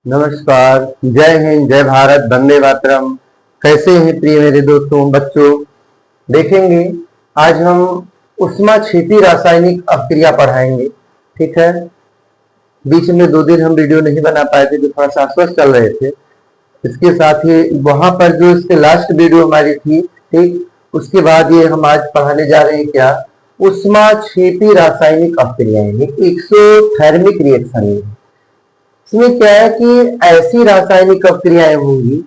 नमस्कार, जय हिंद, जय भारत, वंदे मातरम। कैसे हैं प्रिय मेरे दोस्तों बच्चों। देखेंगे आज हम उष्मा क्षेपी रासायनिक अपक्रिया पढ़ाएंगे। ठीक है, बीच में 2 दिन हम वीडियो नहीं बना पाए थे, जो थोड़ा सा अस्वस्थ चल रहे थे। इसके साथ ही वहां पर जो इसके लास्ट वीडियो हमारी थी, ठीक, उसके बाद ये हम आज पढ़ाने जा रहे हैं क्या, उष्मा क्षेपी रासायनिक अपक्रियाएं, एक्सोथर्मिक रिएक्शन। इसमें क्या है कि ऐसी रासायनिक अपक्रियाएं होंगी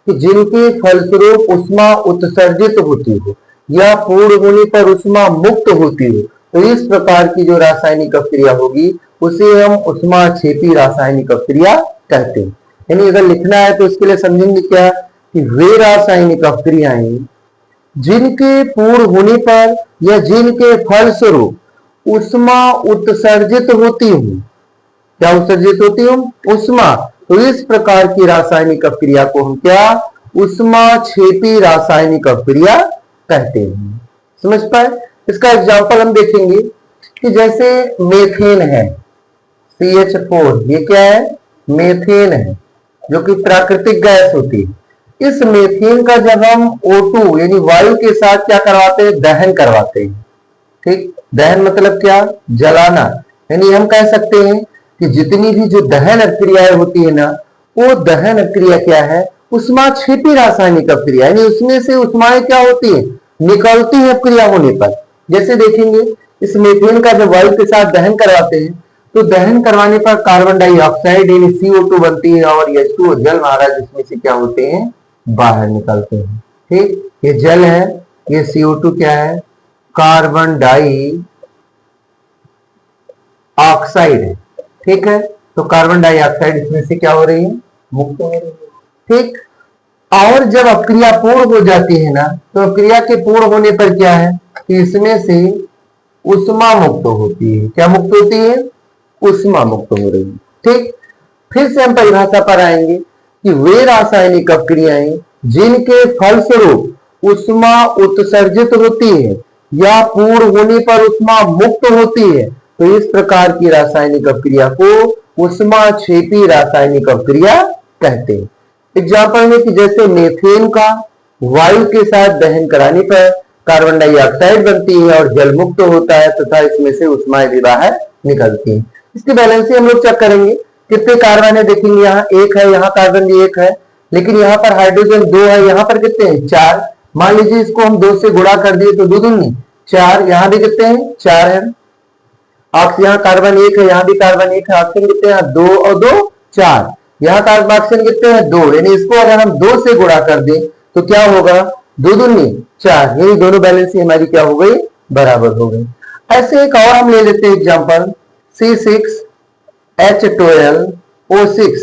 कि जिनके फलस्वरूप उष्मा उत्सर्जित होती हो या पूर्ण होने पर उष्मा मुक्त होती हो, तो इस प्रकार की जो रासायनिक अपक्रिया होगी उसे हम उष्मा क्षेपी रासायनिक अपक्रिया कहते हैं। यानी अगर लिखना है तो इसके लिए समझेंगे क्या कि वे रासायनिक अपक्रियाएं जिनके पूर्ण होने पर या जिनके फलस्वरूप उष्मा उत्सर्जित होती हो, क्या उत्सर्जित होती है उष्मा, तो इस प्रकार की रासायनिक अपक्रिया को हम क्या उष्मा क्षेपी रासायनिक अपक्रिया कहते हैं। समझ पाए। इसका एग्जांपल हम देखेंगे कि जैसे मेथेन है, CH4, ये क्या है, मेथेन है, जो कि प्राकृतिक गैस होती है। इस मेथेन का जब हम O2 यानी वायु के साथ क्या करवाते हैं, दहन करवाते हैं। ठीक, दहन मतलब क्या, जलाना। यानी हम कह सकते हैं कि जितनी भी जो दहन अपक्रियाएं होती है ना, वो दहन अपक्रिया क्या है, उष्मा क्षेपी रासायनिक अपक्रिया। यानी उसमें से उष्माएं क्या होती है, निकलती है अपक्रिया होने पर। जैसे देखेंगे इस मेथेन का जब वायु के साथ दहन करवाते हैं तो दहन करवाने पर कार्बन डाइऑक्साइड यानी CO2 बनती है और H2O जल महाराज इसमें से क्या होते हैं, बाहर निकलते हैं। ठीक, ये जल है, ये CO2 क्या है, कार्बन डाई ऑक्साइड है। ठीक है, तो कार्बन डाइऑक्साइड इसमें से क्या हो रही है, मुक्त हो रही है। ठीक, और जब अपक्रिया पूर्ण हो जाती है ना, तो अपक्रिया के पूर्ण होने पर क्या है कि इसमें से उष्मा मुक्त होती है। क्या मुक्त होती है, उष्मा मुक्त हो रही है। ठीक, फिर से हम परिभाषा पर आएंगे कि वे रासायनिक अपक्रियाएं जिनके फलस्वरूप उष्मा उत्सर्जित होती है या पूर्ण होने पर उष्मा मुक्त होती है, तो इस प्रकार की रासायनिक अपक्रिया को उष्मा क्षेपी रासायनिक अपक्रिया कहते हैं। एग्जाम्पल में कि जैसे मेथेन का वायु के साथ दहन कराने पर कार्बन डाइऑक्साइड बनती है और जल मुक्त होता है तथा इसमें से उष्माएं भी बाहर निकलती हैं। इसकी बैलेंसिंग हम लोग चेक करेंगे, कितने कार्बन है, देखेंगे यहाँ 1 है, यहाँ कार्बन भी 1 है, लेकिन यहाँ पर हाइड्रोजन 2 है, यहाँ पर कितने हैं, 4। मान लीजिए इसको हम 2 से गुणा कर दिए तो 2 दूनी 4, यहाँ भी कितने हैं, 4 है। ऑक्सीजन, यहाँ कार्बन 1 है, यहाँ भी कार्बन 1 है, ऑक्सीजन कितने हैं, 2 और 2 4, यहाँ कार्बन ऑक्सीजन कितने हैं, 2। यानी इसको अगर हम 2 से गुणा कर दें तो क्या होगा, 2 दूनी 4, यही दोनों बैलेंस हमारी क्या हो गई, बराबर हो गई। ऐसे एक और हम ले लेते हैं एग्जांपल, C6H12O6,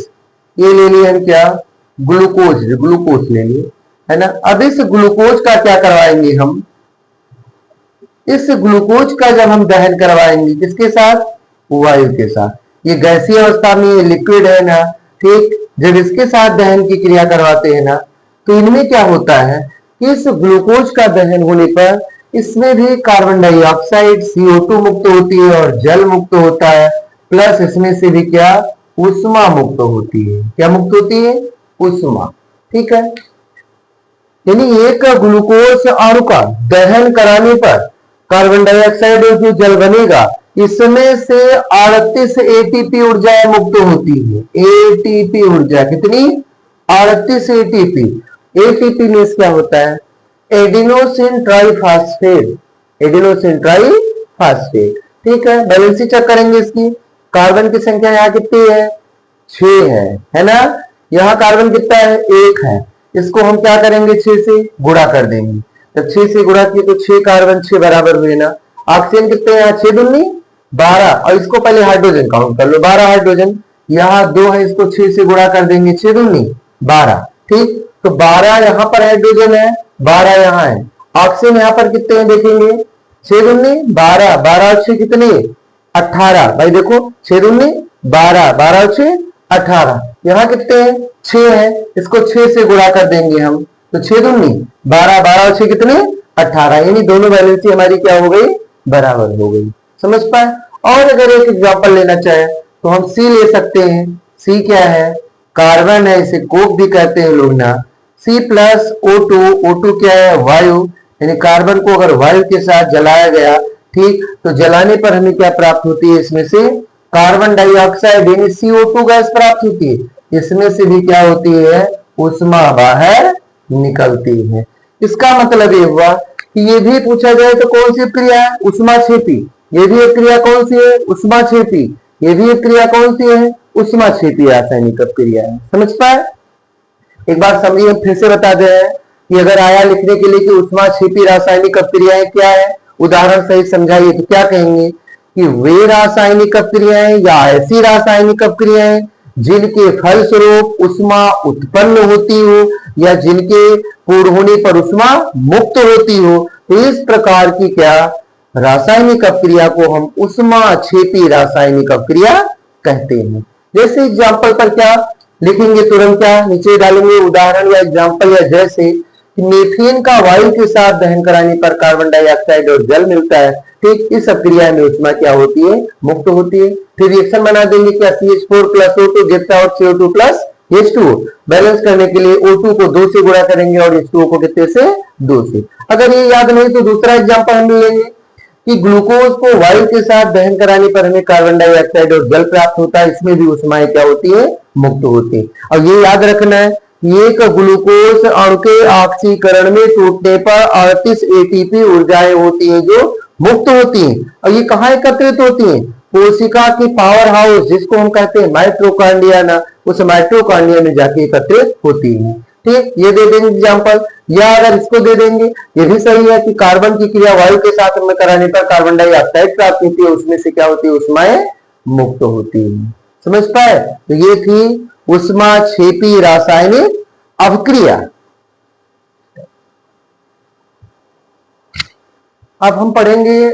ये ले लिए हम क्या, ग्लूकोज, ग्लूकोज ले लिए, है ना। अब इस ग्लूकोज का क्या करवाएंगे हम, इस ग्लूकोज का जब हम दहन करवाएंगे किसके साथ, वायु के साथ। ये गैसीय अवस्था में ये लिक्विड है ना, ठीक, जब इसके साथ दहन की क्रिया करवाते हैं ना, तो इनमें क्या होता है, इस ग्लूकोज का दहन होने पर इसमें भी कार्बन डाइऑक्साइड CO2 मुक्त होती है और जल मुक्त होता है, प्लस इसमें से भी क्या, उष्मा मुक्त होती है। क्या मुक्त होती है, उष्मा। ठीक है, यानी एक ग्लूकोज अणु का दहन कराने पर कार्बन डाइऑक्साइड और जो जल बनेगा इसमें से 38 ATP ऊर्जाएं मुक्त होती है। ATP ऊर्जा कितनी, 38 ATP। ATP में क्या होता है, एडिनोसिन ट्राइफॉस्फेट, एडिनोसिन ट्राइफॉस्फेट। ठीक है, बैलेंस चेक करेंगे इसकी। कार्बन की संख्या यहाँ कितनी है, 6 है ना। यहाँ कार्बन कितना है, 1 है। इसको हम क्या करेंगे, 6 से गुणा कर देंगे। जब 6 से गुणा किए तो 6 कार्बन 6 बराबर हुए ना। ऑक्सीजन कितने हैं, 6 दूनी 12, और इसको पहले हाइड्रोजन काउंट कर लो, 12 हाइड्रोजन, यहाँ 2 है, इसको 6 से गुणा कर देंगे, 6 दूनी 12। ठीक, तो 12 यहाँ पर हाइड्रोजन है, 12 यहाँ है। ऑक्सीजन यहाँ पर कितने हैं देखेंगे, 6 दूनी 12, 12 और 6 कितने, 18। भाई देखो 6 दूनी 12, 12 और 6 18, यहाँ कितने हैं, 6 है, इसको 6 से गुणा कर देंगे हम, तो 6 दूनी 12, 12 और 6 कितने, 18। यानी दोनों बैलेंस हमारी क्या हो गई, बराबर हो गई। समझ पाए। और अगर एक एग्जांपल लेना चाहे तो हम C ले सकते हैं। C क्या है, कार्बन है, इसे कोक भी कहते हैं लोग ना। C+O2, O2 क्या है? वायु, यानी कार्बन को अगर वायु के साथ जलाया गया, ठीक, तो जलाने पर हमें क्या प्राप्त होती है? इसमें से कार्बन डाइऑक्साइड यानी CO2 गैस प्राप्त होती है। इसमें से भी क्या होती है? ऊष्मा बाहर निकलती है। इसका मतलब ये हुआ कि ये भी पूछा जाए तो कौन सी क्रिया है? ऊष्माक्षेपी। ये भी एक क्रिया कौन सी है? ऊष्माक्षेपी। ये भी एक क्रिया कौन सी है? ऊष्माक्षेपी रासायनिक क्रिया है। समझ पाए? एक बार समझिए, हम फिर से बता दे रहे हैं कि अगर आया लिखने के लिए कि ऊष्माक्षेपी रासायनिक क्रियाएं क्या है, उदाहरण सहित समझाइए तो क्या कहेंगे कि वे रासायनिक क्रियाएं या ऐसी रासायनिक क्रियाएं जिनके फलस्वरूप ऊष्मा उत्पन्न होती हो या जिनके पूर्ण होने पर ऊष्मा मुक्त होती हो, तो इस प्रकार की क्या रासायनिक क्रिया को हम ऊष्माक्षेपी रासायनिक क्रिया कहते हैं। जैसे एग्जाम्पल पर क्या लिखेंगे, तुरंत क्या नीचे डालेंगे उदाहरण या एग्जाम्पल, या जैसे मीथेन का वायु के साथ दहन कराने पर कार्बन डाइऑक्साइड और जल मिलता है, ठीक, इस अभिक्रिया में ऊष्मा क्या होती है? मुक्त होती है। फिर रिएक्शन बना देंगे क्या? CH4+O2 gives out CO2+H2O। Balance करने के लिए O2 को 2 से गुणा करेंगे और H2O को कितने से? 2 से। अगर ये याद नहीं तो दूसरा एग्जाम्पल हम लेंगे कि ग्लूकोज को वायु के साथ दहन कराने पर हमें कार्बन डाइऑक्साइड और जल प्राप्त होता है, इसमें भी ऊष्माएं क्या होती है? मुक्त होती है। और ये याद रखना है, एक ग्लूकोज अणु के ऑक्सीकरण में टूटने पर 38 ATP ऊर्जाएं होती हैं जो मुक्त होती हैं। और ये कहाँ एकत्रित होती हैं? कोशिका की पावर हाउस, जिसको हम कहते हैं माइटोकॉन्ड्रिया ना, उस माइटोकॉन्ड्रिया में जाके एकत्रित होती है। ठीक, ये दे देंगे एग्जाम्पल। या अगर इसको दे देंगे, ये भी सही है कि कार्बन की क्रिया वायु के साथ में कराने पर कार्बन डाइऑक्साइड प्राप्त होती है, उसमें से क्या होती है? ऊष्माएं मुक्त होती है। समझ पाए? तो ये थी ऊष्माक्षेपी रासायनिक अभिक्रिया। अब हम पढ़ेंगे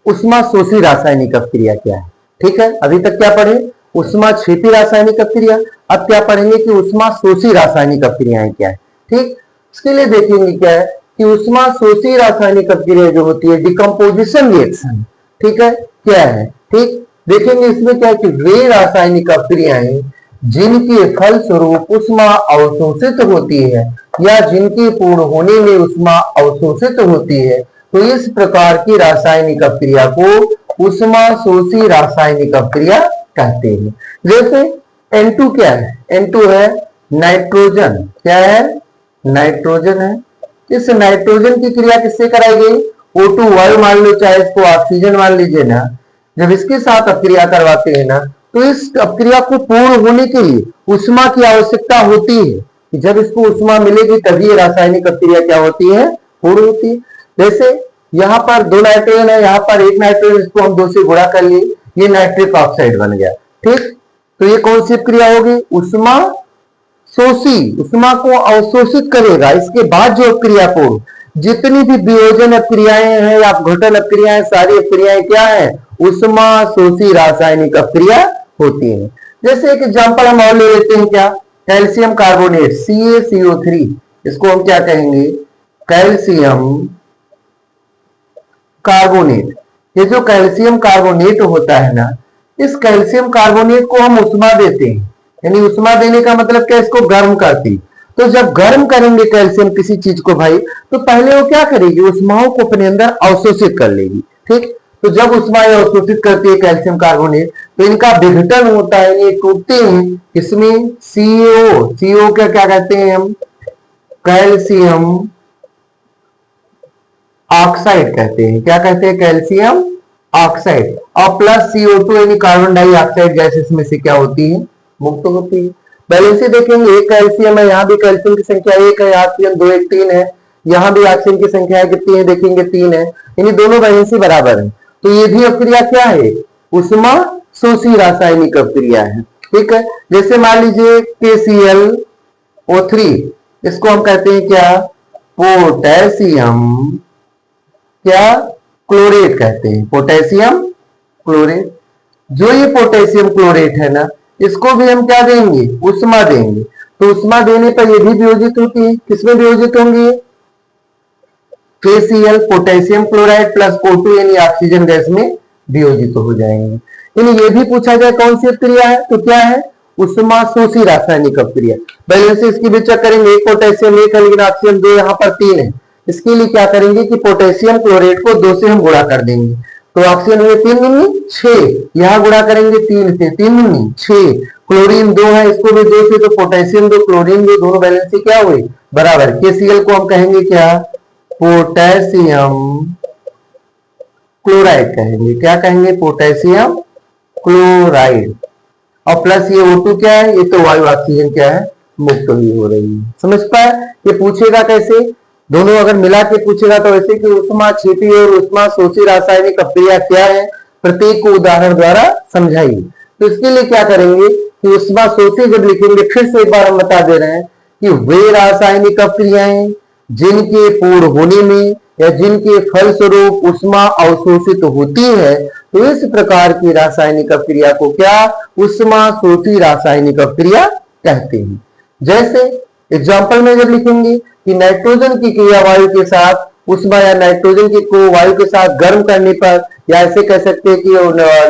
ऊष्माशोषी रासायनिक अभिक्रिया क्या है। ठीक है, अभी तक क्या पढ़े? ऊष्माक्षेपी रासायनिक अभिक्रिया। अब क्या पढ़ेंगे कि ऊष्माशोषी रासायनिक अभिक्रियाएं क्या है। ठीक, इसके लिए देखेंगे क्या है कि ऊष्माशोषी रासायनिक अभिक्रिया जो होती है डिकम्पोजिशन रिएक्शन, ठीक है, क्या है। ठीक, देखेंगे इसमें क्या है कि वे रासायनिक अभिक्रियाएं जिनके फलस्वरूप ऊष्मा अवशोषित होती है या जिनके पूर्ण होने में ऊष्मा अवशोषित होती है, तो इस प्रकार की रासायनिक अभिक्रिया को ऊष्माशोषी रासायनिक अभिक्रिया कहते हैं। जैसे N2 क्या है? N2 है नाइट्रोजन। क्या है? नाइट्रोजन है। इस नाइट्रोजन की क्रिया किससे कराई गई? O2 वायु मान लो, चाहे इसको ऑक्सीजन मान लीजिए ना। जब इसके साथ अपक्रिया करवाते हैं ना, तो इस अपक्रिया को पूर्ण होने के लिए ऊष्मा की आवश्यकता होती है कि जब इसको ऊष्मा मिलेगी तभी ये रासायनिक अपक्रिया क्या होती है? पूर्ण होती है। जैसे यहाँ पर 2 नाइट्रोजन है, यहाँ पर 1 नाइट्रोजन, इसको हम 2 से गुणा कर लिए, ये नाइट्रिक ऑक्साइड बन गया। ठीक, तो ये कौन सी क्रिया होगी? ऊष्मा शोषी, ऊष्मा को अवशोषित करेगा। इसके बाद जो क्रिया पूर्ण, जितनी भी वियोजन अपक्रियाएं हैं या अपघटन अपक्रियाएं, सारी अपक्रियाएं क्या है? ऊष्मा शोषी रासायनिक अपक्रिया होती है। जैसे एक एग्जांपल हम और ले लेते हैं, क्या? कैल्शियम कार्बोनेट CaCO3, इसको हम क्या कहेंगे? Calcium carbonate. ये जो कैल्शियम कार्बोनेट होता है ना, इस कैल्शियम कार्बोनेट को हम ऊष्मा देते हैं, यानी ऊष्मा देने का मतलब क्या? इसको गर्म करती। तो जब गर्म करेंगे कैल्शियम किसी चीज को भाई, तो पहले वो क्या करेगी? ऊष्माओं को अपने अंदर अवशोषित कर लेगी। ठीक, तो जब ऊष्माएं अवशोषित करती है कैल्शियम कार्बोनेट, तो इनका विघटन होता है, ये टूटते हैं। इसमें CO क्या कहते हैं हम? कैल्शियम ऑक्साइड कहते हैं। क्या कहते हैं? Calcium oxide. और प्लस CO2 यानी कार्बन डाइऑक्साइड गैस इसमें से क्या होती है? मुक्त होती है। बैलेंस से देखेंगे, एक कैल्शियम है, यहाँ भी कैल्शियम की संख्या 1 है, ऑक्सीजन 2 1 3 है, यहाँ भी ऑक्सीजन की संख्या कितनी है? देखेंगे 3 है, यानी दोनों बैलेंस बराबर है। तो ये भी अपक्रिया क्या है? ऊष्मा शोषी रासायनिक अपक्रिया है। ठीक है, जैसे मान लीजिए KClO3, इसको हम कहते हैं क्या? पोटेशियम क्या क्लोरेट कहते हैं, पोटेशियम क्लोरेट। जो ये पोटेशियम क्लोरेट है ना, इसको भी हम क्या देंगे? ऊष्मा देंगे। तो ऊष्मा देने पर ये भी वियोजित होती है। किसमें वियोजित होंगी? KCl potassium chloride plus O2 यानी ऑक्सीजन गैस में वियोजित हो जाएंगे। यानी ये भी पूछा जाए कौन सी क्रिया है, तो क्या है? उष्मा शोषी रासायनिक अपक्रिया। पहले से इसकी भी चेक करेंगे, एक पोटेशियम एक है लेकिन ऑक्सीजन 2 यहाँ पर 3 है। इसके लिए क्या करेंगे कि पोटेशियम क्लोरेट को 2 से हम गुणा कर देंगे, तो ऑक्सीजन हुए 3 दूनी 6, यहाँ गुणा करेंगे 3 से, 3 दूनी 6, क्लोरीन 2 है, इसको भी 2 से, तो पोटेशियम 2 क्लोरीन 2 दोनों वैलेंसी क्या हुई बराबर। KCl को हम कहेंगे क्या, पोटेशियम क्लोराइड कहेंगे, क्या कहेंगे, पोटेशियम क्लोराइड। और प्लस ये O2 क्या है, ये तो वायु ऑक्सीजन क्या है मुक्त ही हो रही है। समझ पाए, ये पूछेगा कैसे, दोनों अगर मिला के पूछेगा तो ऐसे कि उष्मा क्षेपी और उष्मा शोषी रासायनिक अपक्रिया क्या है, प्रत्येक को उदाहरण द्वारा समझाइए। तो इसके लिए क्या करेंगे कि उष्मा शोषी जब लिखेंगे, फिर से एक बार हम बता दे रहे हैं कि वे रासायनिक अपक्रियाएं जिनके पूर्ण होने में या जिनके फलस्वरूप उष्मा अवशोषित होती है, तो इस प्रकार की रासायनिक अपक्रिया को क्या उष्मा शोषी रासायनिक अपक्रिया कहते हैं। जैसे एग्जाम्पल में जब लिखेंगे कि नाइट्रोजन की क्रिया वायु के साथ उष्मा या नाइट्रोजन की को वायु के साथ गर्म करने पर, या ऐसे कह सकते हैं कि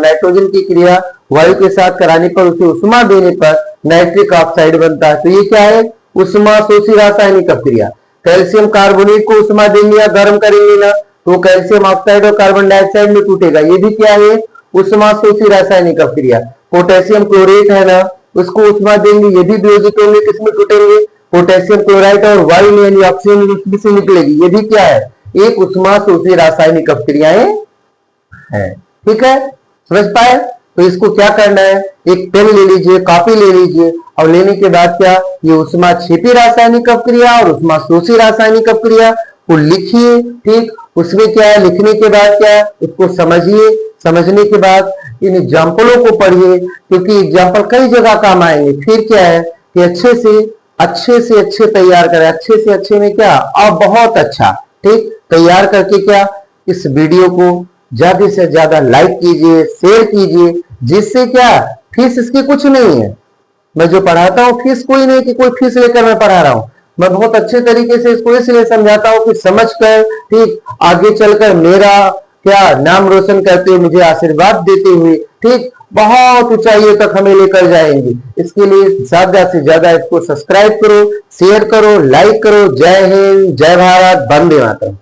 नाइट्रोजन की क्रिया वायु के साथ कराने पर उसे उष्मा देने पर नाइट्रिक ऑक्साइड बनता है, तो ये क्या है उष्मा शोषी रासायनिक अपक्रिया। कैल्शियम कार्बोनेट को उष्मा देंगे या गर्म करेंगे ना, तो कैल्शियम ऑक्साइड और कार्बन डाइऑक्साइड में टूटेगा, ये भी क्या है उष्मा शोषी रासायनिक अपक्रिया। पोटेशियम क्लोरेट है ना, उसको उष्मा देंगे, ये भी वियोजित होंगे, किसमें टूटेंगे, पोटेशियम क्लोराइड और वायु में यानी ऑक्सीजन से निकलेगी, ये भी क्या है एक उष्मा शोषी रासायनिक अपक्रियाएं है। ठीक है, समझ पाए। तो इसको क्या करना है, एक पेन ले लीजिए, कॉपी ले लीजिए, और लेने के बाद क्या ये उष्मा क्षेपी रासायनिक अपक्रिया और उष्मा शोषी रासायनिक अपक्रिया को लिखिए। ठीक, उसमें क्या है लिखने के बाद क्या उसको समझिए, समझने के बाद इन एग्जाम्पलों को पढ़िए, क्योंकि एग्जाम्पल कई जगह काम आएंगे। फिर क्या है कि अच्छे से अच्छे तैयार करें, अच्छे से अच्छे में क्या अब बहुत अच्छा ठीक तैयार करके क्या इस वीडियो को ज्यादा से ज्यादा लाइक कीजिए, शेयर कीजिए, जिससे क्या फीस इसकी कुछ नहीं है। मैं जो पढ़ाता हूँ फीस कोई नहीं कि कोई फीस लेकर मैं पढ़ा रहा हूँ, मैं बहुत अच्छे तरीके से इसको इसलिए समझाता हूँ कि समझ कर ठीक आगे चलकर मेरा क्या नाम रोशन करते हुए, मुझे आशीर्वाद देते हुए ठीक बहुत ऊंचाइयों तक हमें लेकर जाएंगे। इसके लिए ज्यादा से ज्यादा इसको सब्सक्राइब करो, शेयर करो, लाइक करो। जय हिंद, जय भारत, वंदे मातरम।